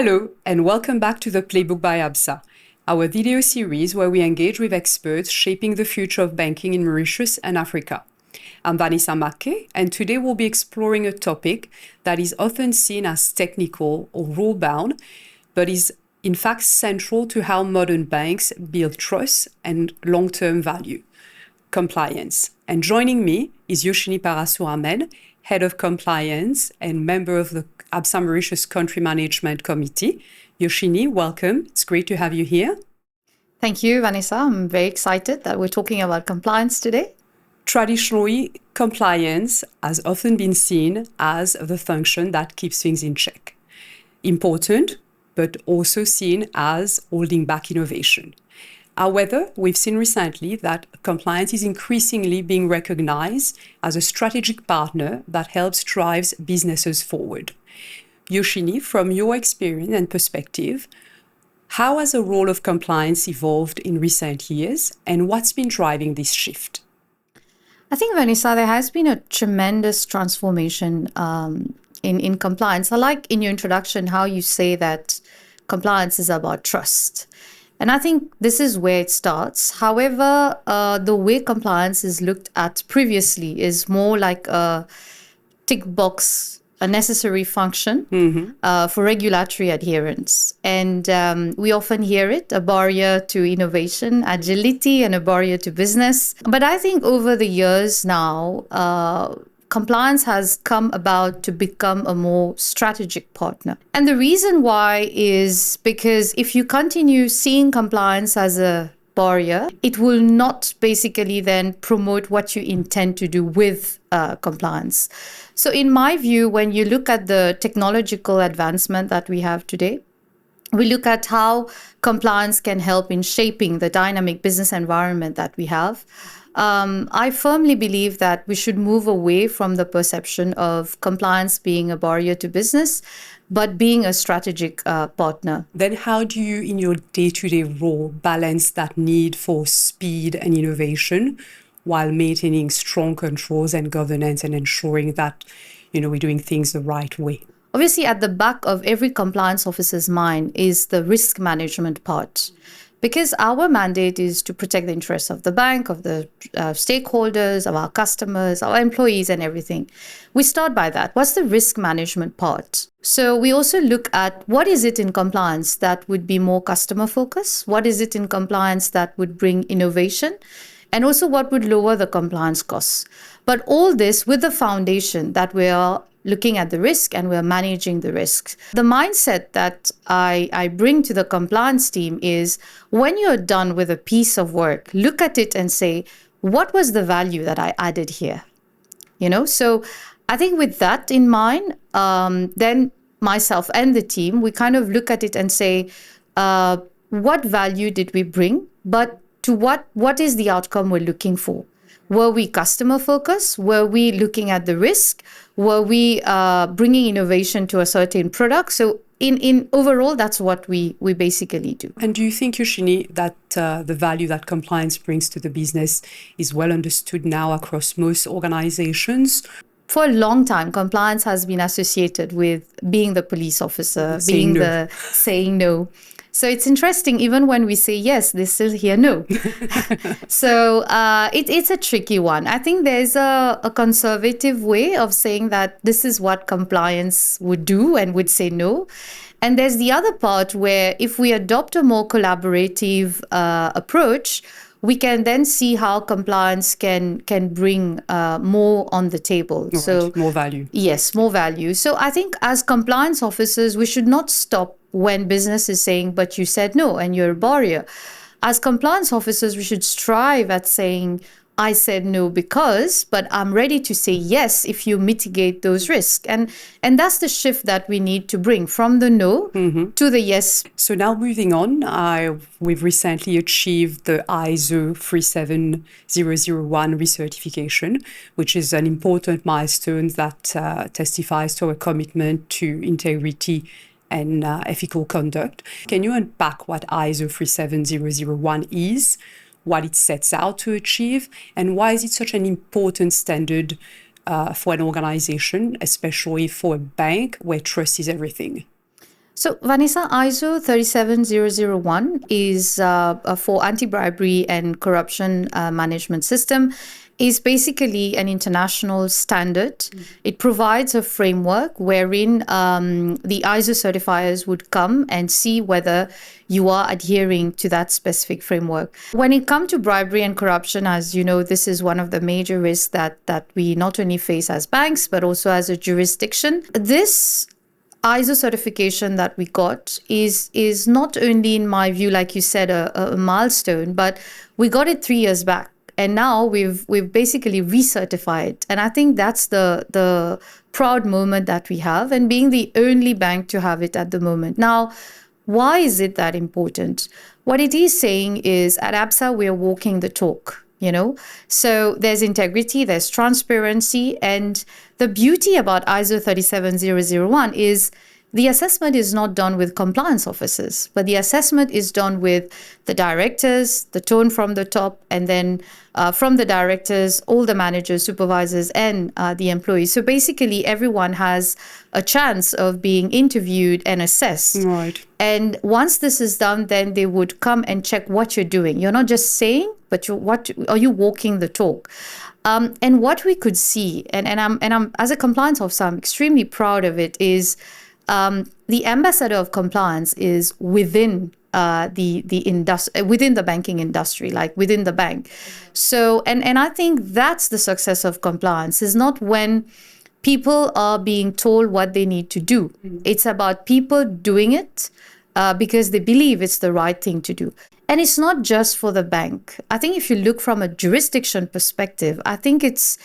Hello, and welcome back to the Playbook by Absa, our video series where we engage with experts shaping the future of banking in Mauritius and Africa. I'm Vanessa McKay, and today we'll be exploring a topic that is often seen as technical or rule-bound, but is in fact central to how modern banks build trust and long-term value: compliance. And joining me is Yoshinee Parasuraman, Head of Compliance and member of the Absa Mauritius Country Management Committee. Yoshinee, welcome. It's great to have you here. Thank you, Vanessa. I'm very excited that we're talking about compliance today. Traditionally, compliance has often been seen as the function that keeps things in check. Important, but also seen as holding back innovation. However, we've seen recently that compliance is increasingly being recognized as a strategic partner that helps drive businesses forward. Yoshinee, from your experience and perspective, how has the role of compliance evolved in recent years, and what's been driving this shift? I think, Vanessa, there has been a tremendous transformation in compliance. I like in your introduction how you say that compliance is about trust. And I think this is where it starts. However, the way compliance is looked at previously is more like a tick box, a necessary function for regulatory adherence. And we often hear it, a barrier to innovation, agility, and a barrier to business. But I think over the years now, compliance has come about to become a more strategic partner. And the reason why is because if you continue seeing compliance as a barrier, it will not basically then promote what you intend to do with compliance. So in my view, when you look at the technological advancement that we have today, we look at how compliance can help in shaping the dynamic business environment that we have. I firmly believe that we should move away from the perception of compliance being a barrier to business, but being a strategic partner. Then how do you, in your day-to-day role, balance that need for speed and innovation while maintaining strong controls and governance and ensuring that, we're doing things the right way? Obviously, at the back of every compliance officer's mind is the risk management part. Because our mandate is to protect the interests of the bank, of the stakeholders, of our customers, our employees, and everything. We start by that. What's the risk management part? So we also look at what is it in compliance that would be more customer focused? What is it in compliance that would bring innovation? And also what would lower the compliance costs? But all this with the foundation that we are looking at the risk and we're managing the risks. The mindset that I bring to the compliance team is when you're done with a piece of work, look at it and say, what was the value that I added here? So I think with that in mind, then myself and the team, we kind of look at it and say, what value did we bring? But to what is the outcome we're looking for? Were we customer focused? Were we looking at the risk? Were we bringing innovation to a certain product? So in overall, that's what we basically do. And do you think, Yoshinee, that the value that compliance brings to the business is well understood now across most organizations? For a long time, compliance has been associated with being the police officer, saying no. So it's interesting, even when we say yes, they still hear no. So it's a tricky one. I think there's a conservative way of saying that this is what compliance would do and would say no. And there's the other part where if we adopt a more collaborative approach, we can then see how compliance can bring more on the table. Right. So more value. Yes, more value. So I think as compliance officers, we should not stop when business is saying, but you said no and you're a barrier. As compliance officers, we should strive at saying, I said no because, but I'm ready to say yes if you mitigate those risks. And that's the shift that we need to bring from the no to the yes. So now moving on, we've recently achieved the ISO 37001 recertification, which is an important milestone that testifies to our commitment to integrity and ethical conduct. Can you unpack what ISO 37001 is, what it sets out to achieve, and why is it such an important standard for an organization, especially for a bank where trust is everything? So, Vanessa, ISO 37001 is for anti-bribery and corruption management system, is basically an international standard. It provides a framework wherein the ISO certifiers would come and see whether you are adhering to that specific framework. When it comes to bribery and corruption, as you know, this is one of the major risks that we not only face as banks, but also as a jurisdiction. This ISO certification that we got is not only, in my view, like you said, a milestone, but we got it 3 years back. And now we've basically recertified. And I think that's the proud moment that we have, and being the only bank to have it at the moment. Now, why is it that important? What it is saying is at Absa, we are walking the talk. So there's integrity, there's transparency, and the beauty about ISO 37001 is the assessment is not done with compliance officers, but the assessment is done with the directors, the tone from the top, and then from the directors, all the managers, supervisors, and the employees. So basically, everyone has a chance of being interviewed and assessed. Right. And once this is done, then they would come and check what you're doing. You're not just saying, but are you walking the talk? And what we could see, and I'm as a compliance officer, I'm extremely proud of it, is the ambassador of compliance is within within the banking industry, like within the bank. So, and I think that's the success of compliance, is not when people are being told what they need to do. It's about people doing it because they believe it's the right thing to do. And it's not just for the bank. I think if you look from a jurisdiction perspective, I think it's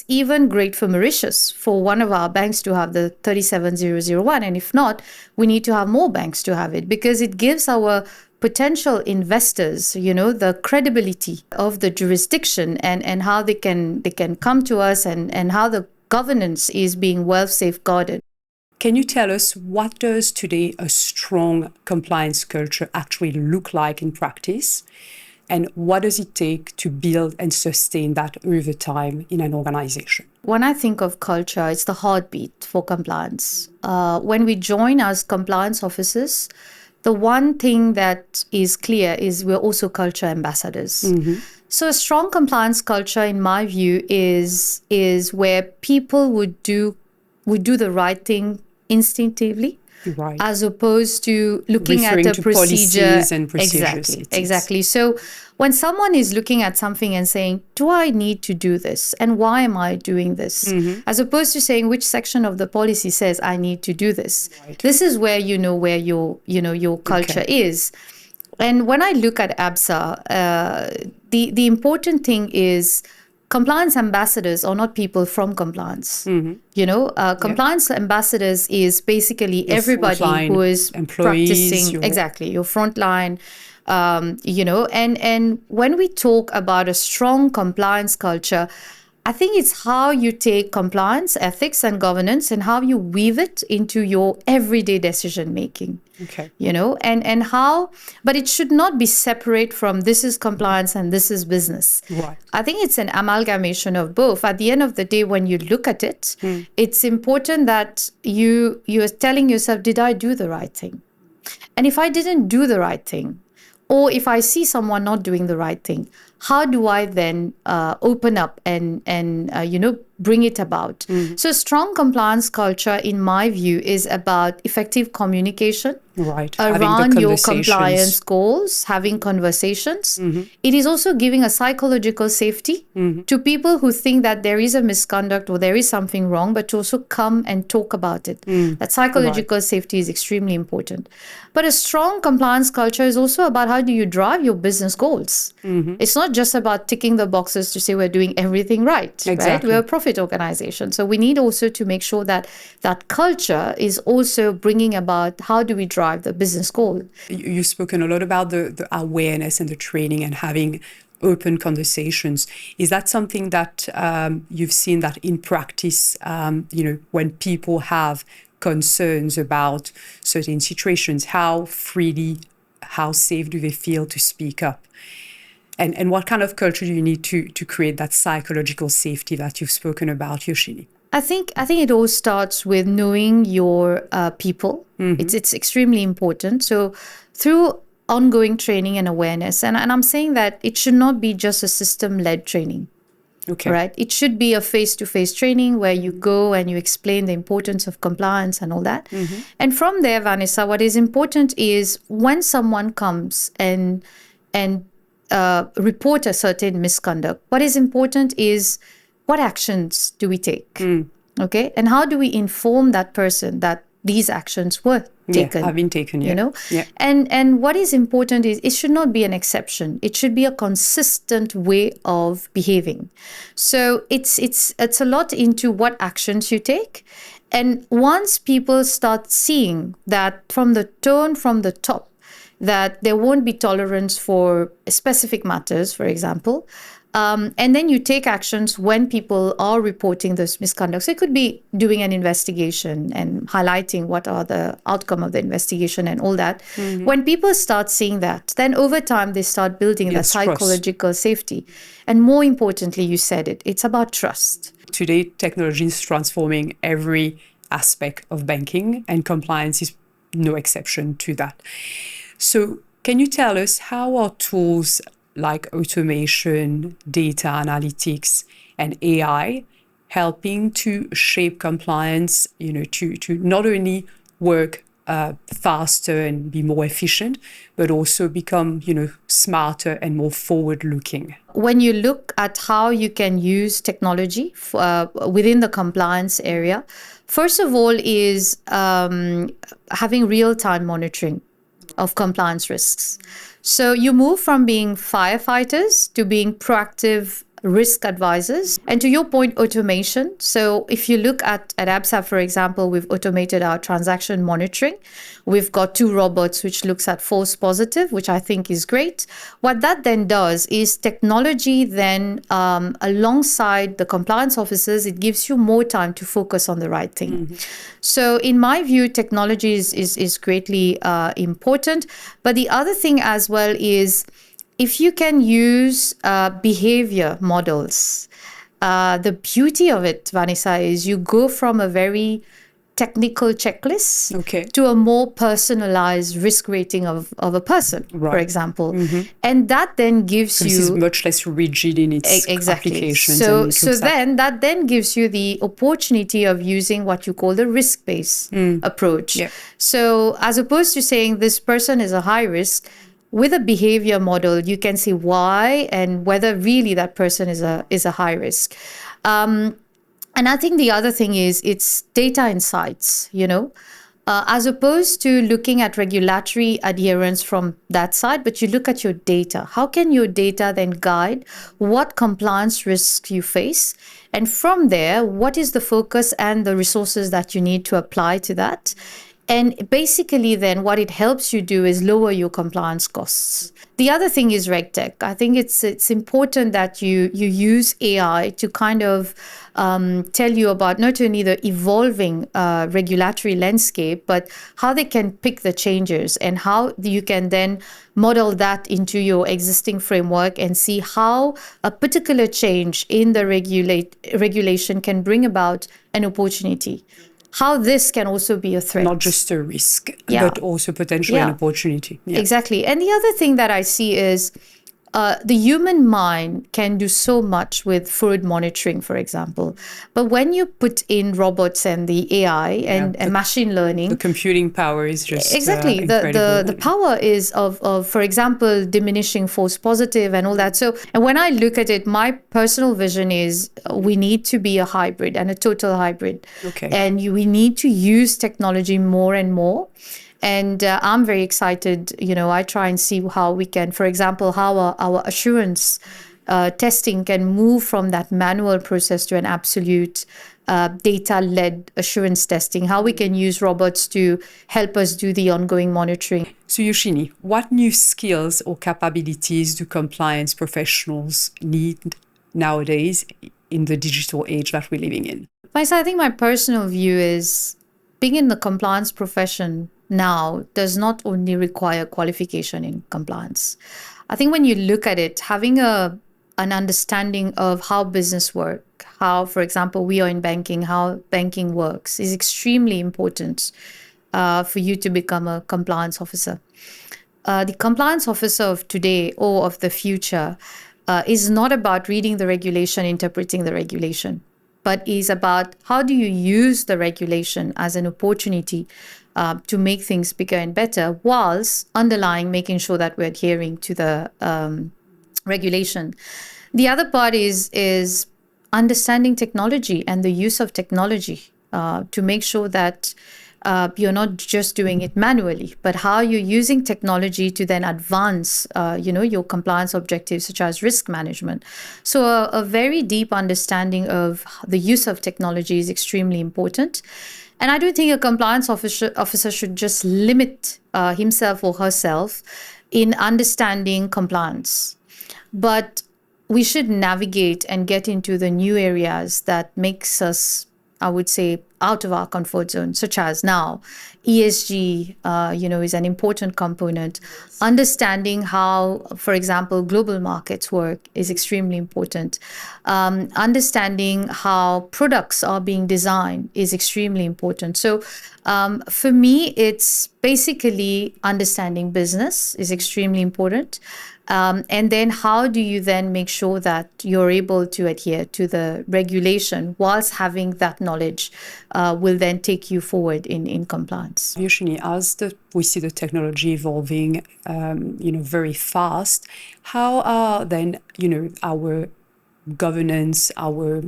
even great for Mauritius, for one of our banks to have the 37001. And if not, we need to have more banks to have it, because it gives our potential investors, the credibility of the jurisdiction and how they can come to us, and how the governance is being well safeguarded. Can you tell us, what does today a strong compliance culture actually look like in practice? And what does it take to build and sustain that over time in an organization? When I think of culture, it's the heartbeat for compliance. When we join as compliance officers, the one thing that is clear is we're also culture ambassadors. Mm-hmm. So a strong compliance culture, in my view, is where people would do the right thing instinctively. Right. As opposed to looking referring at a procedure and procedures. Exactly. So when someone is looking at something and saying, do I need to do this? And why am I doing this? Mm-hmm. As opposed to saying which section of the policy says I need to do this. Right. This is where where your culture is. And when I look at Absa, the important thing is compliance ambassadors are not people from compliance. Mm-hmm. Compliance ambassadors is basically your everybody who is practicing. Exactly, your frontline. And when we talk about a strong compliance culture, I think it's how you take compliance, ethics, and governance, and how you weave it into your everyday decision making. Okay. And how, but it should not be separate from this is compliance and this is business. Right. I think it's an amalgamation of both. At the end of the day, when you look at it, it's important that you are telling yourself, did I do the right thing? And if I didn't do the right thing, or if I see someone not doing the right thing, how do I then open up and bring it about? Mm-hmm. So strong compliance culture, in my view, is about effective communication around your compliance goals, having conversations. Mm-hmm. It is also giving a psychological safety to people who think that there is a misconduct or there is something wrong, but to also come and talk about it. That psychological safety is extremely important. But a strong compliance culture is also about how do you drive your business goals. Mm-hmm. It's not just about ticking the boxes to say we're doing everything right. Exactly. Right? We're a profit organization. So we need also to make sure that that culture is also bringing about how do we drive the business goal. You've spoken a lot about the awareness and the training and having open conversations. Is that something that you've seen that in practice, when people have concerns about certain situations, how safe do they feel to speak up? And what kind of culture do you need to create that psychological safety that you've spoken about, Yoshinee? I think it all starts with knowing your people. It's extremely important. So through ongoing training and awareness, and I'm saying that it should not be just a system-led training. Okay. Right? It should be a face-to-face training where you go and you explain the importance of compliance and all that. And from there, Vanessa, what is important is when someone comes and report a certain misconduct, what is important is what actions do we take? Okay? And how do we inform that person that these actions were taken? Have been taken, you know? And what is important is it should not be an exception. It should be a consistent way of behaving. So it's a lot into what actions you take. And once people start seeing that from the tone from the top, that there won't be tolerance for specific matters, for example, and then you take actions when people are reporting this misconduct. So it could be doing an investigation and highlighting what are the outcome of the investigation and all that. When people start seeing that, then over time they start building that psychological safety. And more importantly, you said it, it's about trust. Today, technology is transforming every aspect of banking, and compliance is no exception to that. So can you tell us how are tools like automation, data analytics, and AI helping to shape compliance, to not only work faster and be more efficient, but also become, smarter and more forward-looking? When you look at how you can use technology within the compliance area, first of all is having real-time monitoring of compliance risks. So you move from being firefighters to being proactive risk advisors. And to your point, automation. So if you look at Absa, for example, we've automated our transaction monitoring. We've got 2 robots which looks at false positive, which I think is great. What that then does is technology then, alongside the compliance officers, it gives you more time to focus on the right thing. So in my view, technology is greatly important. But the other thing as well is, if you can use behavior models, the beauty of it, Vanessa, is you go from a very technical checklist to a more personalized risk rating of a person, for example. And that then gives you... This is much less rigid in its applications. So then that then gives you the opportunity of using what you call the risk-based approach. So as opposed to saying this person is a high risk, with a behavior model, you can see why and whether really that person is a high risk. And I think the other thing is it's data insights, as opposed to looking at regulatory adherence from that side, but you look at your data. How can your data then guide what compliance risks you face? And from there, what is the focus and the resources that you need to apply to that? And basically then what it helps you do is lower your compliance costs. The other thing is RegTech. I think it's important that you use AI to kind of tell you about not only the evolving regulatory landscape, but how they can pick the changes and how you can then model that into your existing framework and see how a particular change in the regulation can bring about an opportunity. How this can also be a threat. Not just a risk, but also potentially an opportunity. Exactly. And the other thing that I see is the human mind can do so much with fraud monitoring, for example. But when you put in robots and the AI and machine learning... The computing power is just Exactly. The power is of, for example, diminishing false positive and all that. So, and when I look at it, my personal vision is we need to be a hybrid and a total hybrid. And we need to use technology more and more. And I'm very excited. I try and see how we can, for example, how our assurance testing can move from that manual process to an absolute data-led assurance testing, how we can use robots to help us do the ongoing monitoring. So Yoshinee, what new skills or capabilities do compliance professionals need nowadays in the digital age that we're living in? I think my personal view is being in the compliance profession now does not only require qualification in compliance. I think when you look at it, having a an understanding of how business work, how, for example, we are in banking, how banking works is extremely important for you to become a compliance officer. The compliance officer of today or of the future is not about reading the regulation, interpreting the regulation, but is about how do you use the regulation as an opportunity to make things bigger and better, whilst underlying making sure that we're adhering to the regulation. The other part is understanding technology and the use of technology to make sure that you're not just doing it manually, but how you're using technology to then advance, your compliance objectives, such as risk management. So a very deep understanding of the use of technology is extremely important. And I don't think a compliance officer should just limit himself or herself in understanding compliance. But we should navigate and get into the new areas that makes us, I would say, out of our comfort zone, such as now ESG, is an important component. Understanding how, for example, global markets work is extremely important. Understanding how products are being designed is extremely important. So for me, it's basically understanding business is extremely important. And then how do you then make sure that you're able to adhere to the regulation whilst having that knowledge will then take you forward in compliance. Yoshinee, as we see the technology evolving, very fast, how are then, our governance, our,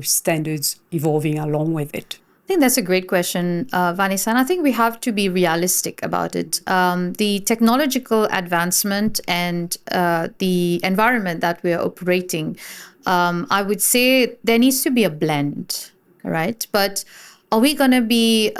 standards evolving along with it? I think that's a great question, Vanessa, and I think we have to be realistic about it. The technological advancement and the environment that we're operating, I would say there needs to be a blend, right? But are we going to be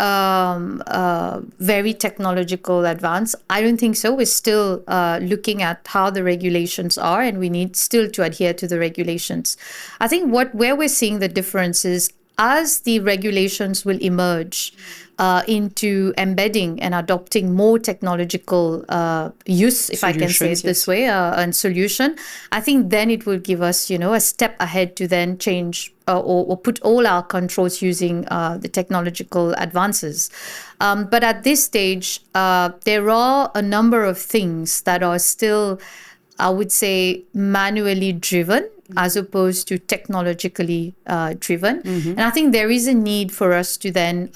very technological advanced? I don't think so. We're still looking at how the regulations are, and we need still to adhere to the regulations. I think where we're seeing the difference is as the regulations will emerge into embedding and adopting more technological use, if I can say it this way, and solution, I think then it will give us, a step ahead to then change or put all our controls using the technological advances. But at this stage, there are a number of things that are still, I would say, manually driven as opposed to technologically driven. Mm-hmm. And I think there is a need for us to then,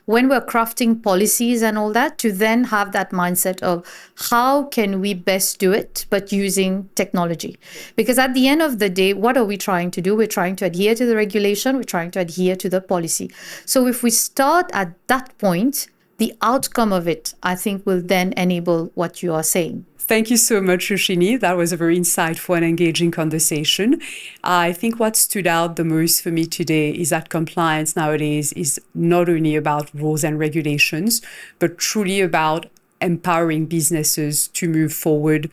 when we're crafting policies and all that, to then have that mindset of how can we best do it, but using technology. Because at the end of the day, what are we trying to do? We're trying to adhere to the regulation. We're trying to adhere to the policy. So if we start at that point, the outcome of it, I think, will then enable what you are saying. Thank you so much, Yoshinee. That was a very insightful and engaging conversation. I think what stood out the most for me today is that compliance nowadays is not only about rules and regulations, but truly about empowering businesses to move forward,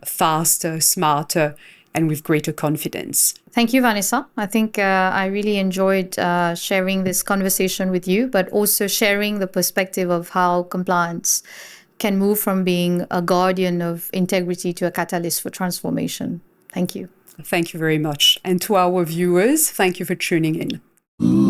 faster, smarter, and with greater confidence. Thank you, Vanessa. I think I really enjoyed sharing this conversation with you, but also sharing the perspective of how compliance can move from being a guardian of integrity to a catalyst for transformation. Thank you. Thank you very much. And to our viewers, thank you for tuning in.